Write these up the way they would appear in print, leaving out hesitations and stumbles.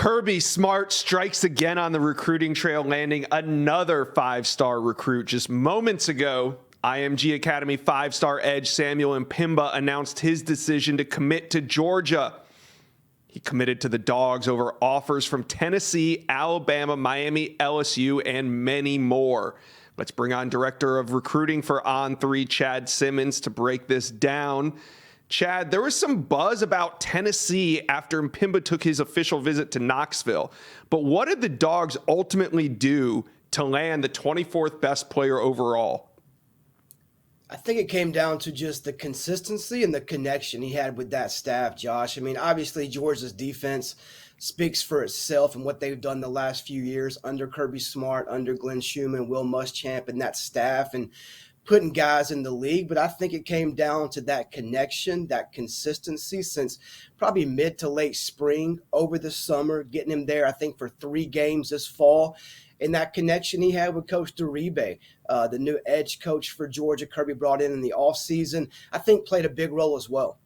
Kirby Smart strikes again on the recruiting trail, landing another five-star recruit. Just moments ago, IMG Academy five-star edge Samuel Mpimba announced his decision to commit to Georgia. He committed to the Dawgs over offers from Tennessee, Alabama, Miami, LSU, and many more. Let's bring on Director of Recruiting for On3 Chad Simmons to break this down. Chad, there was some buzz about Tennessee after Mpimba took his official visit to Knoxville. But what did the Dawgs ultimately do to land the 24th best player overall? I think it came down to just the consistency and the connection he had with that staff, Josh. I mean, obviously, Georgia's defense speaks for itself and what they've done the last few years under Kirby Smart, under Glenn Schumann, Will Muschamp, and that staff, and putting guys in the league. But I think it came down to that connection, that consistency since probably mid to late spring over the summer, getting him there, I think, for 3 games this fall. And that connection he had with Coach Duribe, the new edge coach for Georgia, Kirby brought in the offseason, I think played a big role as well.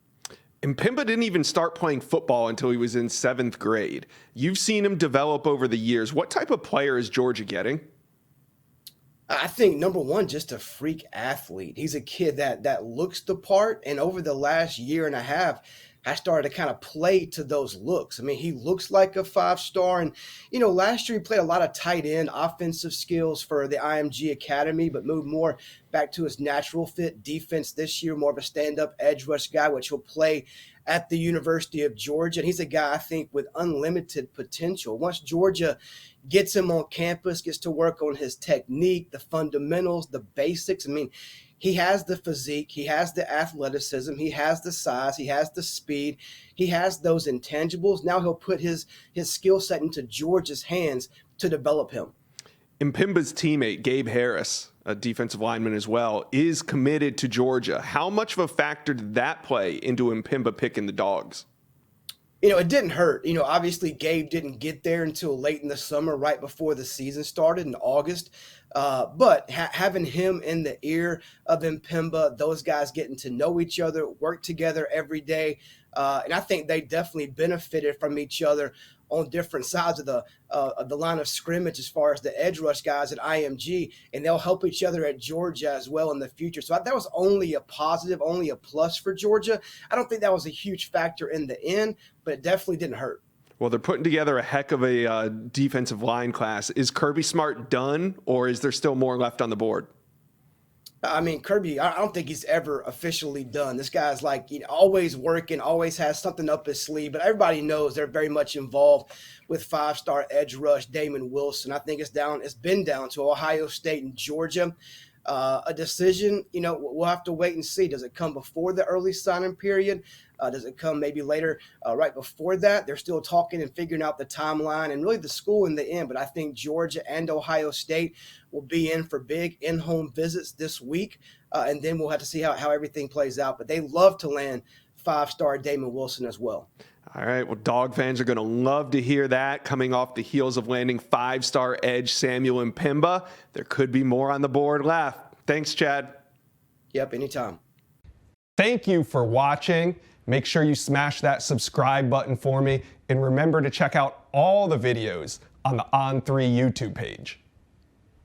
Mpimba didn't even start playing football until he was in 7th grade. You've seen him develop over the years. What type of player is Georgia getting? I think, number one, just a freak athlete. He's a kid that looks the part, and over the last year and a half, I started to kind of play to those looks. I mean, he looks like a 5-star, and, you know, last year he played a lot of tight end offensive skills for the IMG Academy, but moved more back to his natural fit defense this year, more of a stand-up edge rush guy, which will play at the University of Georgia. And he's a guy, I think, with unlimited potential. Once Georgia gets him on campus, gets to work on his technique, the fundamentals, the basics. I mean, he has the physique, he has the athleticism, he has the size, he has the speed, he has those intangibles. Now he'll put his skill set into Georgia's hands to develop him. Mpimba's teammate, Gabe Harris, a defensive lineman as well, is committed to Georgia. How much of a factor did that play into Mpimba picking the Dawgs? You know, it didn't hurt. You know, obviously Gabe didn't get there until late in the summer, right before the season started in August. But having him in the ear of Mpimba, those guys getting to know each other, work together every day. And I think they definitely benefited from each other on different sides of the line of scrimmage as far as the edge rush guys at IMG, and they'll help each other at Georgia as well in the future. So that was only a positive, only a plus for Georgia. I don't think that was a huge factor in the end, but it definitely didn't hurt. Well, they're putting together a heck of a defensive line class. Is Kirby Smart done, or is there still more left on the board? I mean, Kirby, I don't think he's ever officially done. This guy's like, you know, always working, always has something up his sleeve. But everybody knows they're very much involved with 5-star edge rush Damon Wilson. I think it's been down to Ohio State and Georgia. A decision, you know, we'll have to wait and see. Does it come before the early signing period? Does it come maybe later, right before that? They're still talking and figuring out the timeline and really the school in the end. But I think Georgia and Ohio State will be in for big in-home visits this week. And then we'll have to see how everything plays out. But they love to land 5-star Damon Wilson as well. All right, well, Dog fans are going to love to hear that coming off the heels of landing 5-star edge Samuel Mpimba. There could be more on the board left. Thanks, Chad. Yep, anytime. Thank you for watching. Make sure you smash that subscribe button for me, and remember to check out all the videos on the On3 YouTube page.